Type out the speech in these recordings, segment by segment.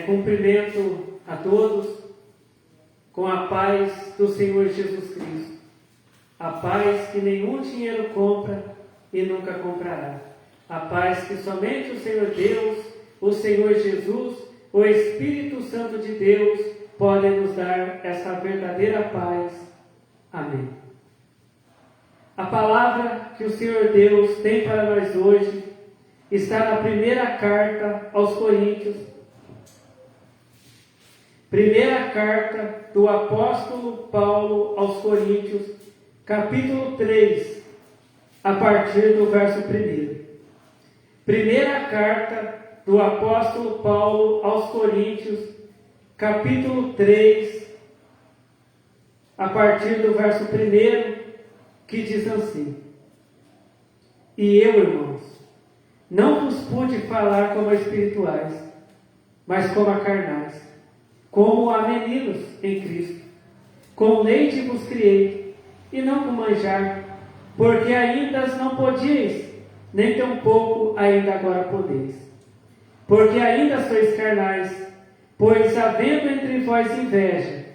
Cumprimento a todos com a paz do Senhor Jesus Cristo. A paz que nenhum dinheiro compra e nunca comprará. A paz que somente o Senhor Deus, o Senhor Jesus, o Espírito Santo de Deus podem nos dar essa verdadeira paz. Amém. A palavra que o Senhor Deus tem para nós hoje está na primeira carta aos Coríntios. Primeira carta do apóstolo Paulo aos Coríntios, capítulo 3, a partir do verso 1. Primeira carta do apóstolo Paulo aos Coríntios, capítulo 3, a partir do verso 1, que diz assim: E eu, irmãos, não vos pude falar como a espirituais, mas como a carnais, como a meninos em Cristo. Com leite vos criei, e não com manjar, porque ainda não podíeis, nem tampouco ainda agora podeis. Porque ainda sois carnais, pois havendo entre vós inveja,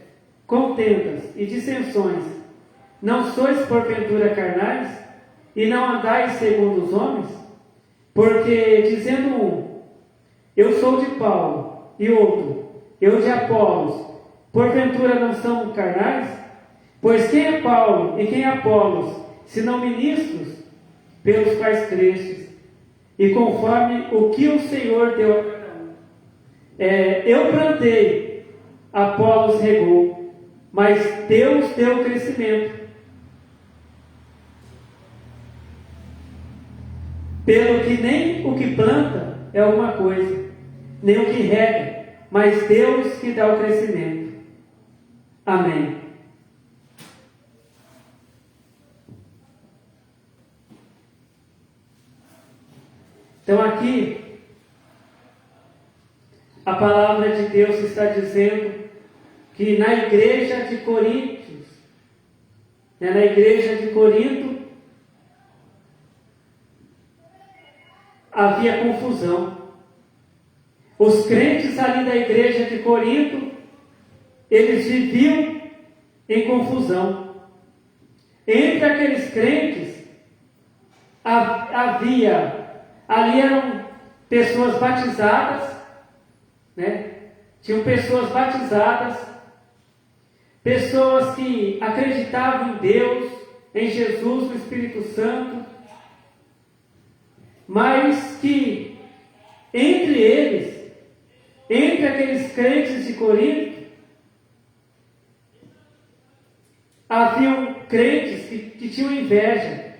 contendas e dissensões, não sois porventura carnais, e não andais segundo os homens? Porque dizendo um, eu sou de Paulo, e outro, eu de Apolos, porventura não são carnais? Pois quem é Paulo e quem é Apolos, senão ministros pelos quais crestes, e conforme o que o Senhor deu a cada um. Eu plantei, Apolos regou, mas Deus deu o crescimento. Pelo que nem o que planta é alguma coisa, nem o que rega, mas Deus que dá o crescimento. Amém. Então aqui, a palavra de Deus está dizendo que na igreja de Coríntios, na igreja de Corinto, havia confusão. Os crentes ali da igreja de Corinto, eles viviam em confusão. Entre aqueles crentes, ali eram pessoas batizadas, né? Tinham pessoas batizadas, pessoas que acreditavam em Deus, em Jesus, no Espírito Santo, mas que entre eles, entre aqueles crentes de Corinto, haviam crentes que tinham inveja,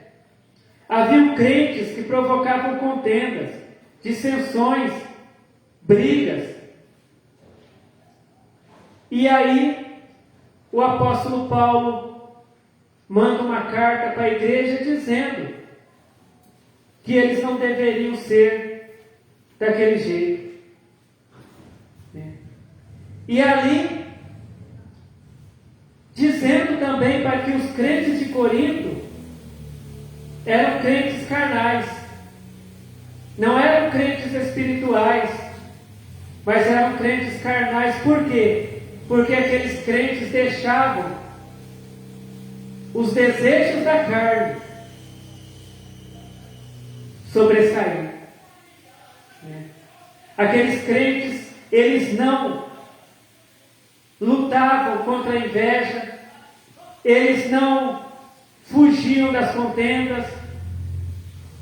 haviam crentes que provocavam contendas, dissensões, brigas. E aí, o apóstolo Paulo manda uma carta para a igreja dizendo que eles não deveriam ser daquele jeito. E ali, dizendo também para que os crentes de Corinto eram crentes carnais, não eram crentes espirituais, mas eram crentes carnais. Por quê? Porque aqueles crentes deixavam os desejos da carne sobressair. Aqueles crentes, eles não lutavam contra a inveja, eles não fugiam das contendas,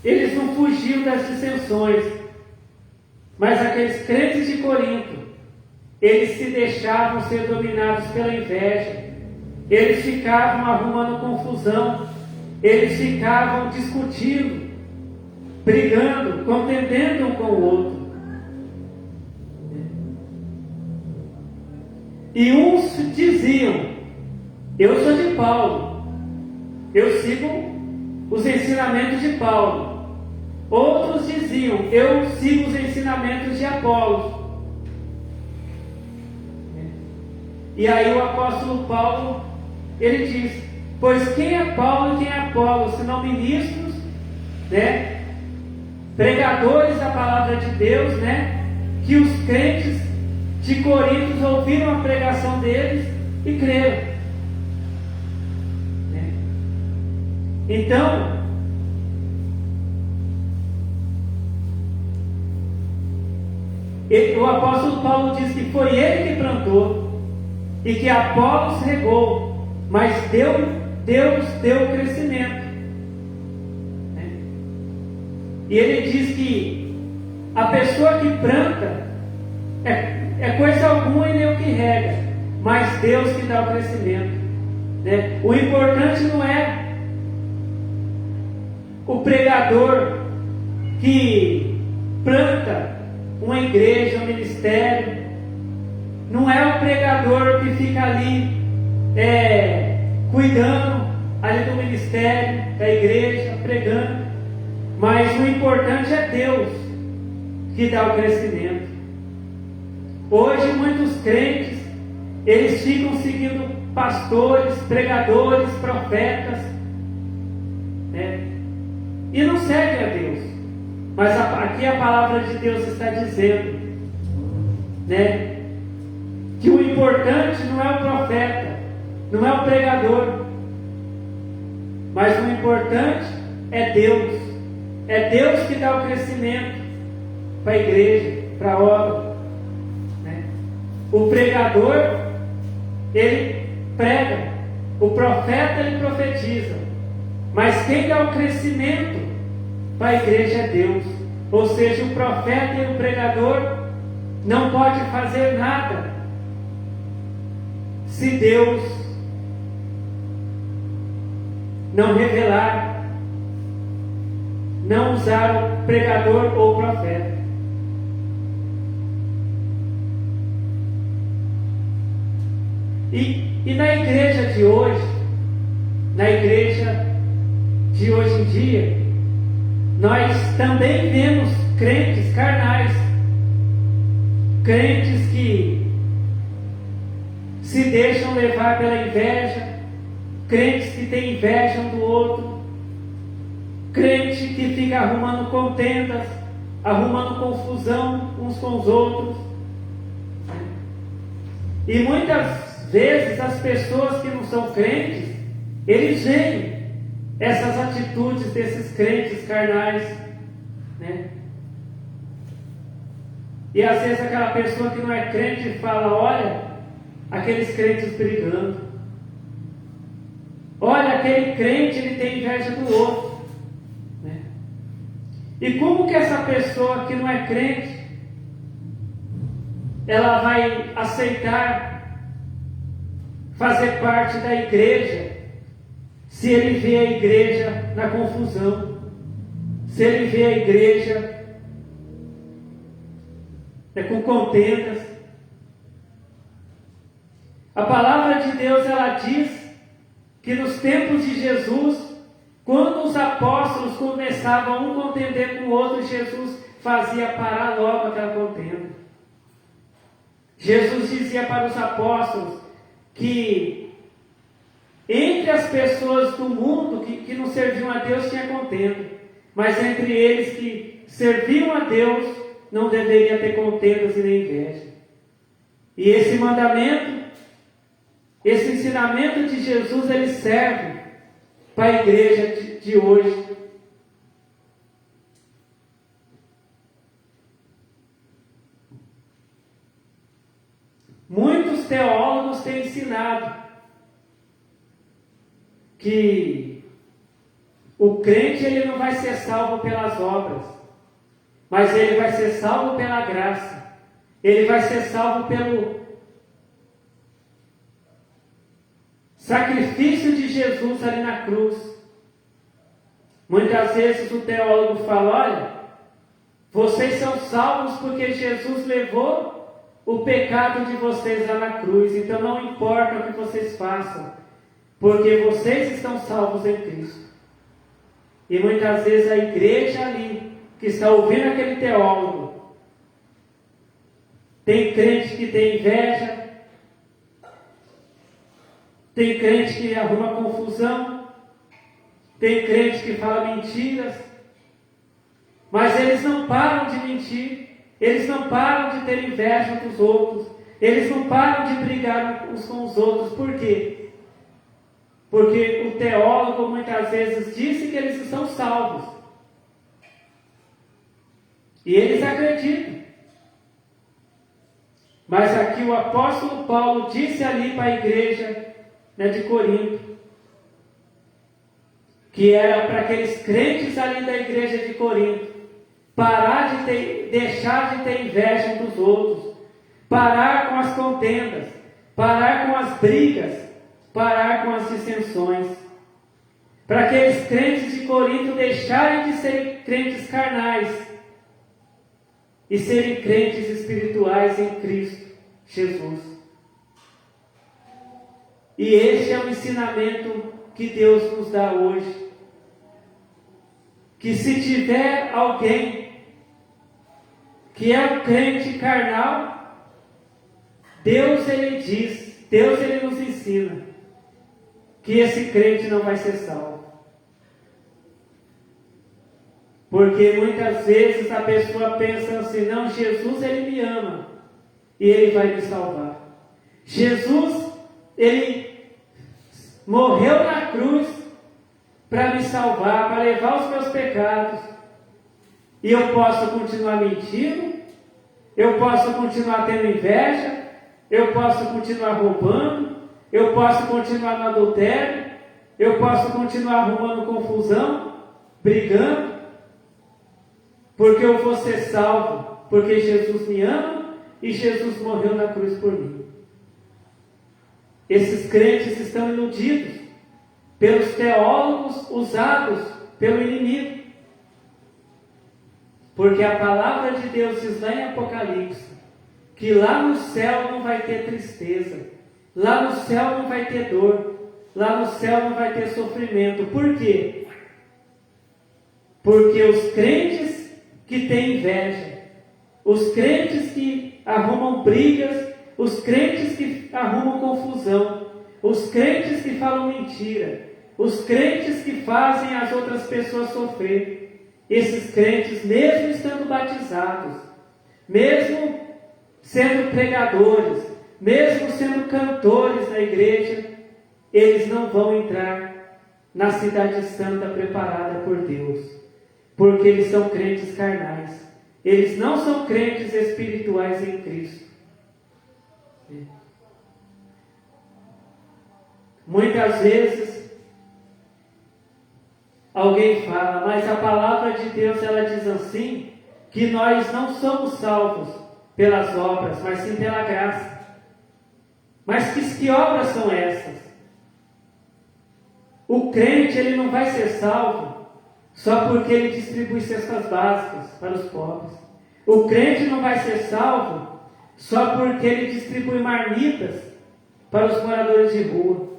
eles não fugiam das dissensões, mas aqueles crentes de Corinto, eles se deixavam ser dominados pela inveja, eles ficavam arrumando confusão, eles ficavam discutindo, brigando, contendendo um com o outro. E uns diziam, eu sou de Paulo, eu sigo os ensinamentos de Paulo. Outros diziam, eu sigo os ensinamentos de Apolos. E aí o apóstolo Paulo, ele diz, pois quem é Paulo e quem é Apolos, senão ministros, pregadores da palavra de Deus, que os crentes de Coríntios ouviram a pregação deles e creram. Né? Então, o apóstolo Paulo diz que foi ele que plantou e que Apolos regou, mas Deus deu o crescimento. Né? E ele diz que a pessoa que planta é coisa alguma e nem o que rega, mas Deus que dá o crescimento. Né? O importante não é o pregador que planta uma igreja, um ministério, não é o pregador que fica ali cuidando ali do ministério, da igreja, pregando, mas o importante é Deus que dá o crescimento. Hoje muitos crentes, eles ficam seguindo pastores, pregadores, profetas, né? E não seguem a Deus. Mas aqui a palavra de Deus está dizendo, né, que o importante não é o profeta, não é o pregador, mas o importante é Deus. É Deus que dá o crescimento para a igreja, para a obra. Né? O pregador, ele prega, o profeta, ele profetiza, mas quem dá o crescimento para a igreja é Deus. Ou seja, o profeta e o pregador não pode fazer nada se Deus não revelar, não usar o pregador ou o profeta. E na igreja de hoje, em dia, nós também vemos crentes carnais, crentes que se deixam levar pela inveja, crentes que têm inveja um do outro, crente que fica arrumando contendas, arrumando confusão uns com os outros. E muitas vezes as pessoas que não são crentes, eles veem essas atitudes desses crentes carnais, né? E às vezes aquela pessoa que não é crente fala: olha, aqueles crentes brigando, olha, aquele crente, ele tem inveja do outro, né? E como que essa pessoa que não é crente, ela vai aceitar fazer parte da igreja, se ele vê a igreja na confusão, se ele vê a igreja com contendas? A palavra de Deus, ela diz que nos tempos de Jesus, quando os apóstolos começavam um contender com o outro, Jesus fazia parar logo aquela contenda. Jesus dizia para os apóstolos que entre as pessoas do mundo que não serviam a Deus tinha contenda, mas entre eles que serviam a Deus não deveria ter contendas e nem inveja. E esse mandamento, esse ensinamento de Jesus, ele serve para a igreja de hoje. Muitos teólogos têm ensinado que o crente, ele não vai ser salvo pelas obras, mas ele vai ser salvo pela graça. Ele vai ser salvo pelo sacrifício de Jesus ali na cruz. Muitas vezes o teólogo fala: olha, vocês são salvos porque Jesus levou o pecado de vocês lá na cruz, então não importa o que vocês façam, porque vocês estão salvos em Cristo. E muitas vezes a igreja ali, que está ouvindo aquele teólogo, tem crente que tem inveja, tem crente que arruma confusão, tem crente que fala mentiras, mas eles não param de mentir, eles não param de ter inveja dos outros, eles não param de brigar uns com os outros. Por quê? Porque o teólogo muitas vezes disse que eles são salvos. E eles acreditam. Mas aqui o apóstolo Paulo disse ali para a igreja, né, de Corinto, que era para aqueles crentes ali da igreja de Corinto, deixar de ter inveja uns dos outros, parar com as contendas, parar com as brigas, parar com as dissensões. Para aqueles crentes de Corinto deixarem de ser crentes carnais e serem crentes espirituais em Cristo Jesus. E este é o ensinamento que Deus nos dá hoje. Que se tiver alguém que é um crente carnal, Deus ele diz, Deus ele nos ensina que esse crente não vai ser salvo. Porque muitas vezes a pessoa pensa assim, não, Jesus ele me ama e ele vai me salvar. Jesus, ele morreu na cruz para me salvar, para levar os meus pecados. E eu posso continuar mentindo, eu posso continuar tendo inveja, eu posso continuar roubando, eu posso continuar no adultério, eu posso continuar arrumando confusão, brigando, porque eu vou ser salvo, porque Jesus me ama e Jesus morreu na cruz por mim. Esses crentes estão iludidos pelos teólogos usados pelo inimigo. Porque a palavra de Deus diz lá em Apocalipse que lá no céu não vai ter tristeza, lá no céu não vai ter dor, lá no céu não vai ter sofrimento. Por quê? Porque os crentes que têm inveja, os crentes que arrumam brigas, os crentes que arrumam confusão, os crentes que falam mentira, os crentes que fazem as outras pessoas sofrer, esses crentes, mesmo estando batizados, mesmo sendo pregadores, mesmo sendo cantores na igreja, eles não vão entrar na cidade santa preparada por Deus, porque eles são crentes carnais, eles não são crentes espirituais em Cristo. Muitas vezes alguém fala, mas a palavra de Deus ela diz assim, que nós não somos salvos pelas obras, mas sim pela graça. Mas que obras são essas? O crente ele não vai ser salvo só porque ele distribui cestas básicas para os pobres. O crente não vai ser salvo só porque ele distribui marmitas para os moradores de rua.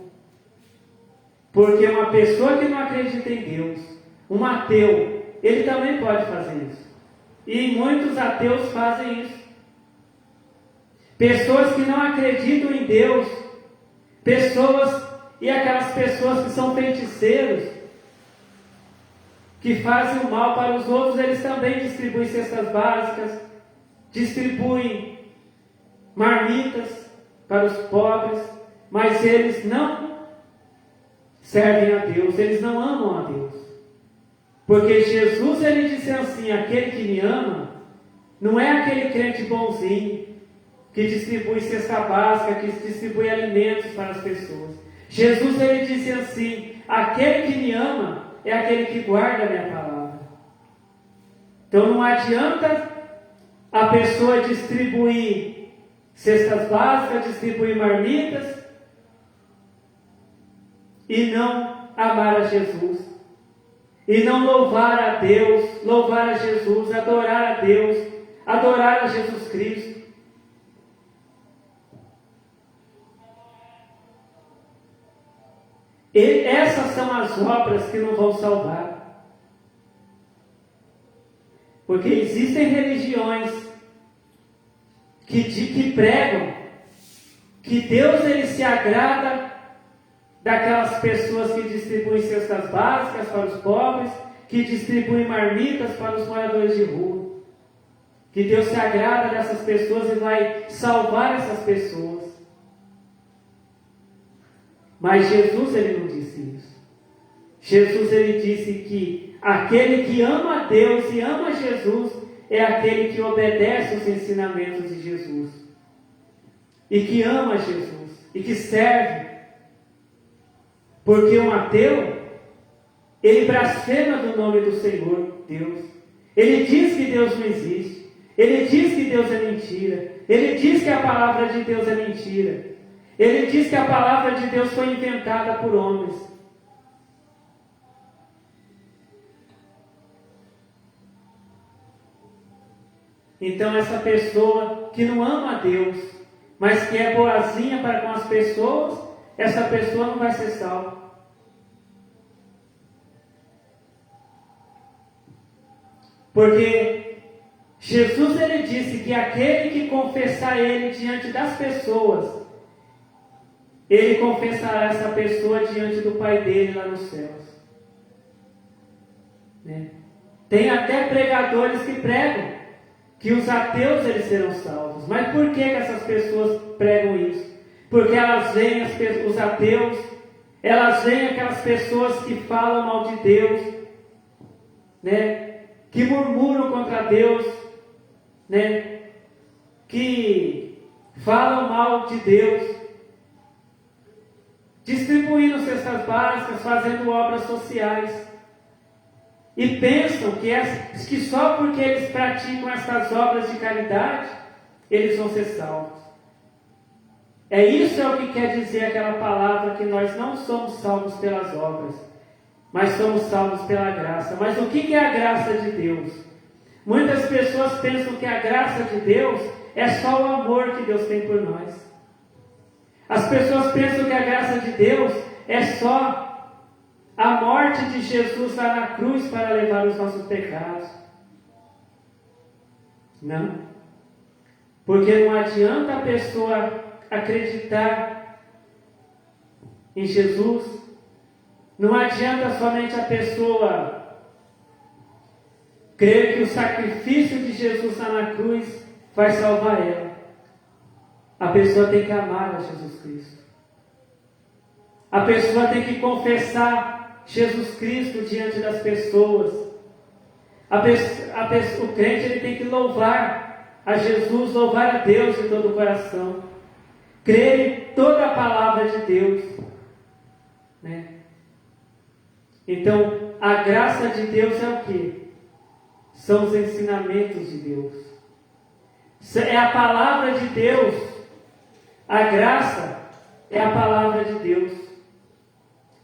Porque uma pessoa que não acredita em Deus, um ateu, ele também pode fazer isso. E muitos ateus fazem isso. Pessoas que não acreditam em Deus, e aquelas pessoas que são feiticeiros, que fazem o mal para os outros, eles também distribuem cestas básicas, distribuem marmitas para os pobres, mas eles não servem a Deus, eles não amam a Deus. Porque Jesus ele disse assim, aquele que me ama, não é aquele crente bonzinho, que distribui cesta básica, que distribui alimentos para as pessoas. Jesus ele disse assim, aquele que me ama, é aquele que guarda a minha palavra. Então não adianta a pessoa distribuir cestas básicas, distribuir marmitas, e não amar a Jesus, e não louvar a Deus, louvar a Jesus, adorar a Deus, adorar a Jesus Cristo. E essas são as obras que não vão salvar. Porque existem religiões que pregam que Deus ele se agrada daquelas pessoas que distribuem cestas básicas para os pobres, que distribuem marmitas para os moradores de rua, que Deus se agrada dessas pessoas e vai salvar essas pessoas. Mas Jesus, ele não disse isso. Jesus, ele disse que aquele que ama a Deus e ama Jesus é aquele que obedece os ensinamentos de Jesus. E que ama Jesus. E que serve. Porque um ateu, ele blasfema do nome do Senhor, Deus. Ele diz que Deus não existe. Ele diz que Deus é mentira. Ele diz que a palavra de Deus é mentira. Ele diz que a palavra de Deus foi inventada por homens. Então essa pessoa que não ama a Deus, mas que é boazinha para com as pessoas, essa pessoa não vai ser salva. Porque Jesus, ele disse que aquele que confessar ele diante das pessoas, ele confessará essa pessoa diante do Pai dele lá nos céus. Né? Tem até pregadores que pregam que os ateus eles serão salvos. Mas por que essas pessoas pregam isso? Porque elas veem os ateus, elas veem aquelas pessoas que falam mal de Deus, né? Que murmuram contra Deus, né? Que falam mal de Deus, distribuindo cestas básicas, fazendo obras sociais. E pensam que só porque eles praticam essas obras de caridade, eles vão ser salvos. Isso é o que quer dizer aquela palavra que nós não somos salvos pelas obras, mas somos salvos pela graça. Mas o que é a graça de Deus? Muitas pessoas pensam que a graça de Deus é só o amor que Deus tem por nós. As pessoas pensam que a graça de Deus é só a morte de Jesus lá na cruz para levar os nossos pecados. Não. Porque não adianta a pessoa acreditar em Jesus. Não adianta somente a pessoa crer que o sacrifício de Jesus lá na cruz vai salvar ela. A pessoa tem que amar a Jesus Cristo. A pessoa tem que confessar Jesus Cristo diante das pessoas. O crente ele tem que louvar a Jesus, louvar a Deus de todo o coração. Crer em toda a palavra de Deus. Né? Então, a graça de Deus é o quê? São os ensinamentos de Deus. É a palavra de Deus. A graça é a palavra de Deus.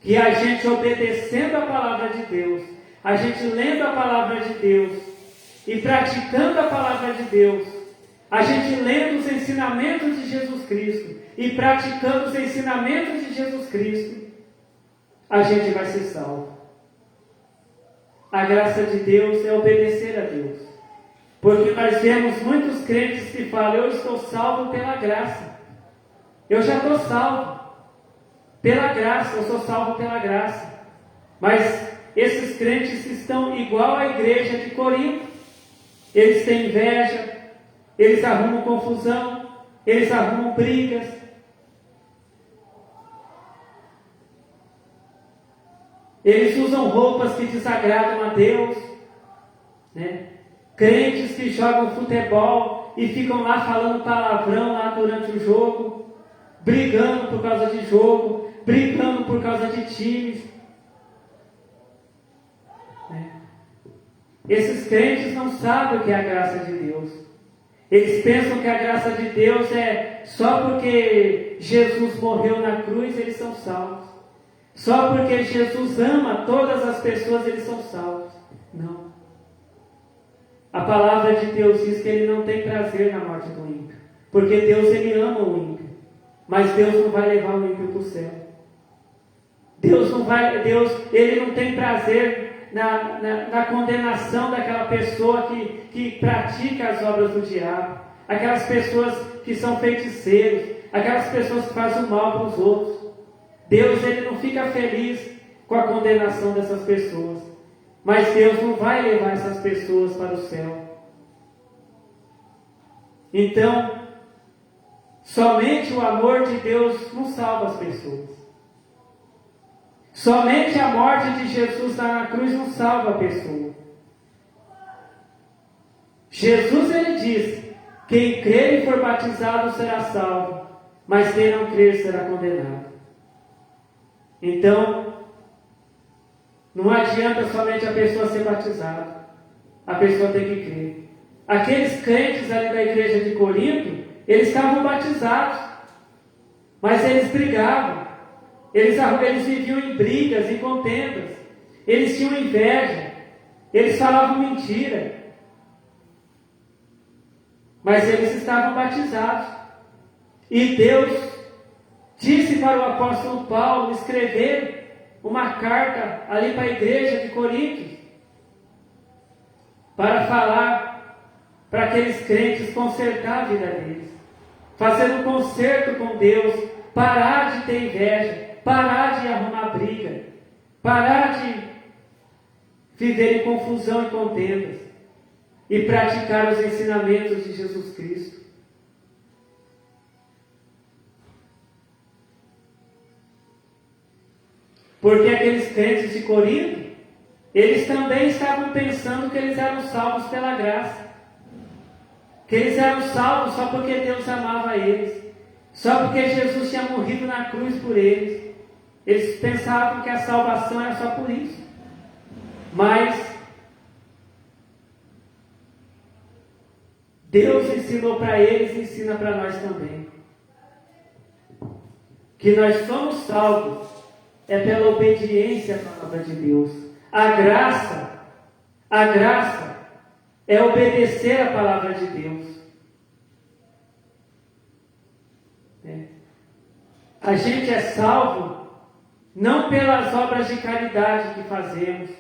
Que a gente obedecendo a palavra de Deus, a gente lendo a palavra de Deus e praticando a palavra de Deus, a gente lendo os ensinamentos de Jesus Cristo e praticando os ensinamentos de Jesus Cristo, a gente vai ser salvo. A graça de Deus é obedecer a Deus. Porque nós vemos muitos crentes que falam: eu estou salvo pela graça. Eu já estou salvo. Pela graça, eu sou salvo pela graça. Mas esses crentes estão igual à igreja de Corinto. Eles têm inveja, eles arrumam confusão, eles arrumam brigas. Eles usam roupas que desagradam a Deus. Né? Crentes que jogam futebol e ficam lá falando palavrão lá durante o jogo, brigando por causa de jogo, brigando por causa de times. Esses crentes não sabem o que é a graça de Deus. Eles pensam que a graça de Deus é só porque Jesus morreu na cruz, eles são salvos. Só porque Jesus ama todas as pessoas, eles são salvos. Não. A palavra de Deus diz que Ele não tem prazer na morte do ímpio. Porque Deus, Ele ama o ímpio. Mas Deus não vai levar o ímpio para o céu. Deus, Ele não tem prazer na condenação daquela pessoa que pratica as obras do diabo. Aquelas pessoas que são feiticeiros. Aquelas pessoas que fazem o mal para os outros. Deus, Ele não fica feliz com a condenação dessas pessoas. Mas Deus não vai levar essas pessoas para o céu. Então, somente o amor de Deus não salva as pessoas. Somente a morte de Jesus na cruz não salva a pessoa. Jesus, ele disse: quem crer e for batizado será salvo, mas quem não crer será condenado. Então, não adianta somente a pessoa ser batizada, a pessoa tem que crer. Aqueles crentes ali da igreja de Corinto, eles estavam batizados, mas eles brigavam, eles viviam em brigas, em contendas, eles tinham inveja, eles falavam mentira, mas eles estavam batizados. E Deus disse para o apóstolo Paulo escrever uma carta ali para a igreja de Corinto, para falar para aqueles crentes consertar a vida deles, fazer um conserto com Deus, parar de ter inveja, parar de arrumar briga, parar de viver em confusão e contendas e praticar os ensinamentos de Jesus Cristo. Porque aqueles crentes de Corinto, eles também estavam pensando que eles eram salvos pela graça, que eles eram salvos só porque Deus amava eles, só porque Jesus tinha morrido na cruz por eles. Eles pensavam que a salvação era só por isso. Mas Deus ensinou para eles e ensina para nós também, que nós somos salvos pela obediência à palavra de Deus. A graça é obedecer à palavra de Deus. A gente é salvo não pelas obras de caridade que fazemos,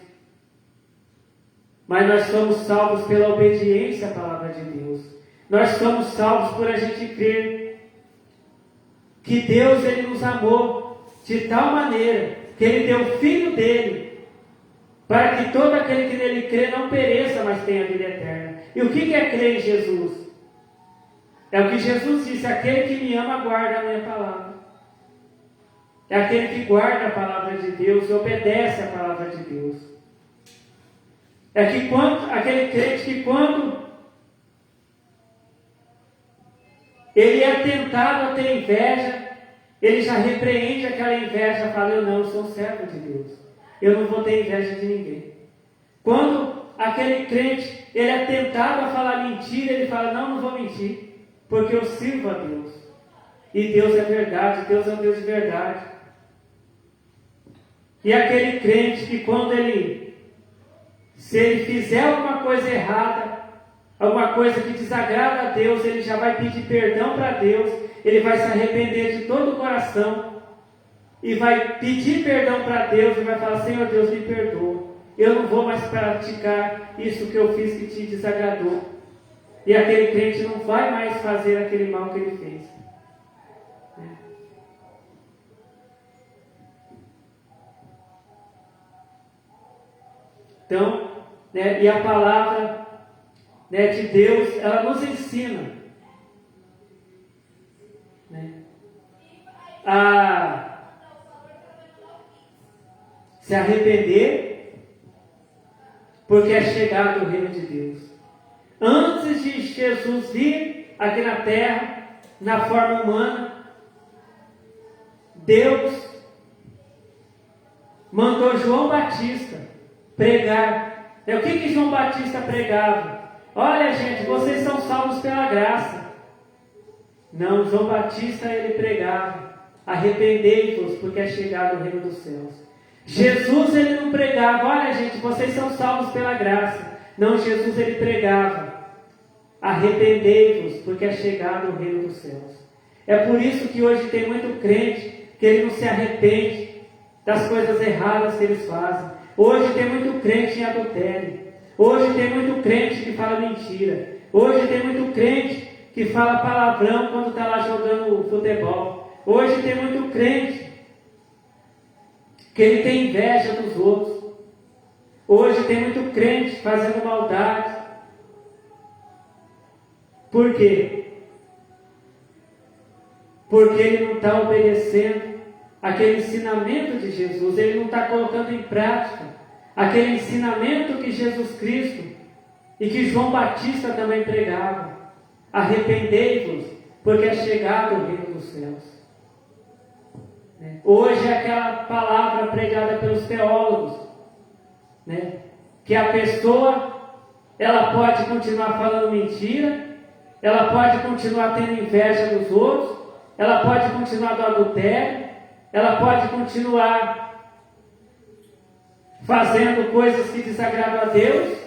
mas nós somos salvos pela obediência à palavra de Deus. Nós somos salvos por a gente crer que Deus, ele nos amou de tal maneira que ele deu o Filho dele, para que todo aquele que nele crê não pereça, mas tenha vida eterna. E o que é crer em Jesus? É o que Jesus disse: aquele que me ama guarda a minha palavra. É aquele que guarda a palavra de Deus e obedece a palavra de Deus. É aquele crente que quando ele é tentado a ter inveja, ele já repreende aquela inveja, fala: eu não, eu sou servo de Deus, eu não vou ter inveja de ninguém. Quando aquele crente, ele é tentado a falar mentira, ele fala: não vou mentir, porque eu sirvo a Deus. E Deus é verdade, Deus é um Deus de verdade. E aquele crente que se ele fizer alguma coisa errada, alguma coisa que desagrada a Deus, ele já vai pedir perdão para Deus, ele vai se arrepender de todo o coração, e vai pedir perdão para Deus, e vai falar: Senhor Deus, me perdoa, eu não vou mais praticar isso que eu fiz que te desagradou. E aquele crente não vai mais fazer aquele mal que ele fez. Então, e a palavra de Deus, ela nos ensina a se arrepender, porque é chegado o reino de Deus. Antes de Jesus vir aqui na terra, na forma humana, Deus mandou João Batista pregar. O que João Batista pregava? Olha, gente, vocês são salvos pela graça. Não, João Batista, ele pregava: arrependei-vos, porque é chegado o reino dos céus. Jesus, ele não pregava: olha, gente, vocês são salvos pela graça. Não, Jesus, ele pregava: arrependei-vos, porque é chegado o reino dos céus. É por isso que hoje tem muito crente que ele não se arrepende das coisas erradas que eles fazem. Hoje tem muito crente em adultério. Hoje tem muito crente que fala mentira. Hoje tem muito crente que fala palavrão quando está lá jogando futebol. Hoje tem muito crente que ele tem inveja dos outros. Hoje tem muito crente fazendo maldade. Por quê? porque ele não está obedecendo aquele ensinamento de Jesus, ele não está colocando em prática aquele ensinamento que Jesus Cristo e que João Batista também pregava. Arrependei-vos, porque é chegado o reino dos céus. Hoje é aquela palavra pregada pelos teólogos, que a pessoa, ela pode continuar falando mentira, ela pode continuar tendo inveja dos outros, ela pode continuar do adultério, ela pode continuar fazendo coisas que desagradam a Deus,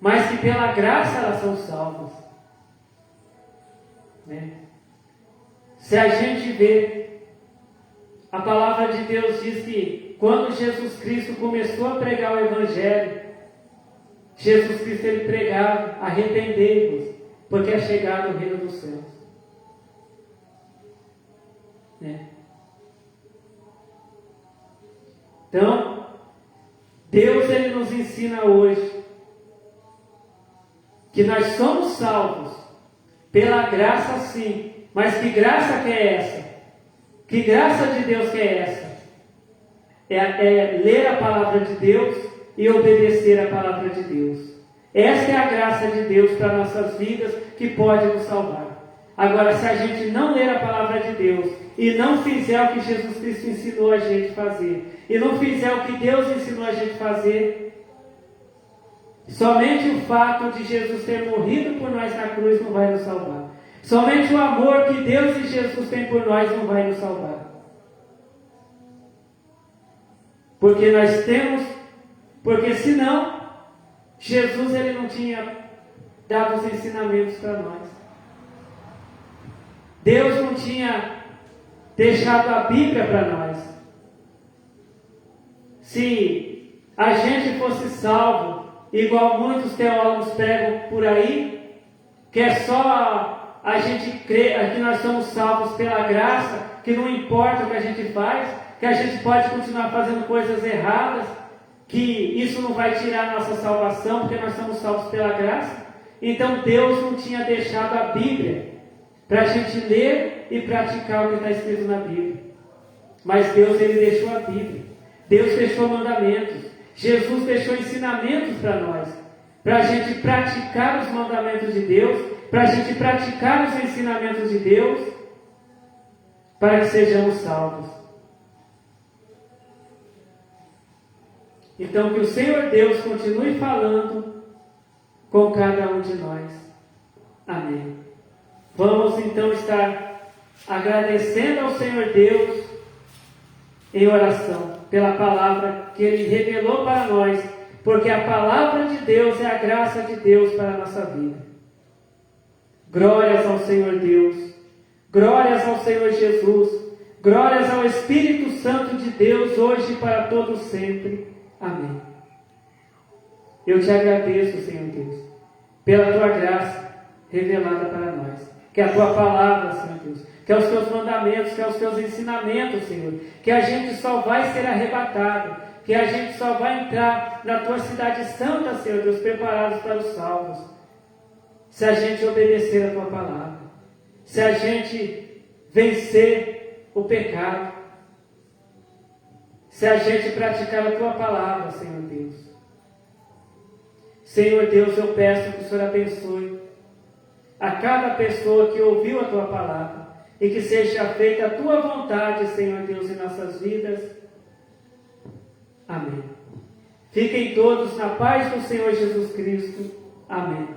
mas que pela graça elas são salvas. Se a gente vê, a palavra de Deus diz que quando Jesus Cristo começou a pregar o Evangelho, Jesus Cristo ele pregava: arrependei-vos, porque é chegado o reino dos céus. Então, Deus ele nos ensina hoje que nós somos salvos pela graça sim, mas que graça que é essa? Que graça de Deus que é essa? É ler a palavra de Deus e obedecer a palavra de Deus. Essa é a graça de Deus para nossas vidas que pode nos salvar. Agora, se a gente não ler a palavra de Deus e não fizer o que Jesus Cristo ensinou a gente a fazer, e não fizer o que Deus ensinou a gente a fazer, somente o fato de Jesus ter morrido por nós na cruz não vai nos salvar. Somente o amor que Deus e Jesus têm por nós não vai nos salvar. Porque senão, Jesus ele não tinha dado os ensinamentos para nós. Deus não tinha deixado a Bíblia para nós. Se a gente fosse salvo, igual muitos teólogos pregam por aí, que é só a gente crer que nós somos salvos pela graça, que não importa o que a gente faz, que a gente pode continuar fazendo coisas erradas, que isso não vai tirar a nossa salvação, porque nós somos salvos pela graça. Então Deus não tinha deixado a Bíblia para a gente ler e praticar o que está escrito na Bíblia. Mas Deus ele deixou a Bíblia, Deus deixou mandamentos, Jesus deixou ensinamentos para nós, para a gente praticar os mandamentos de Deus, para a gente praticar os ensinamentos de Deus, para que sejamos salvos. Então que o Senhor Deus continue falando com cada um de nós. Amém. Vamos então estar agradecendo ao Senhor Deus em oração pela palavra que Ele revelou para nós, porque a palavra de Deus é a graça de Deus para a nossa vida. Glórias ao Senhor Deus, glórias ao Senhor Jesus, glórias ao Espírito Santo de Deus, hoje e para todos sempre. Amém. Eu te agradeço, Senhor Deus, pela tua graça revelada para nós, que é a tua palavra, Senhor Deus, que é os teus mandamentos, que é os teus ensinamentos, Senhor, que a gente só vai ser arrebatado, que a gente só vai entrar na tua cidade santa, Senhor Deus, preparados para os salvos, se a gente obedecer a tua palavra, se a gente vencer o pecado, se a gente praticar a tua palavra, Senhor Deus. Senhor Deus, eu peço que o Senhor abençoe a cada pessoa que ouviu a tua palavra e que seja feita a tua vontade, Senhor Deus, em nossas vidas. Amém. Fiquem todos na paz do Senhor Jesus Cristo. Amém.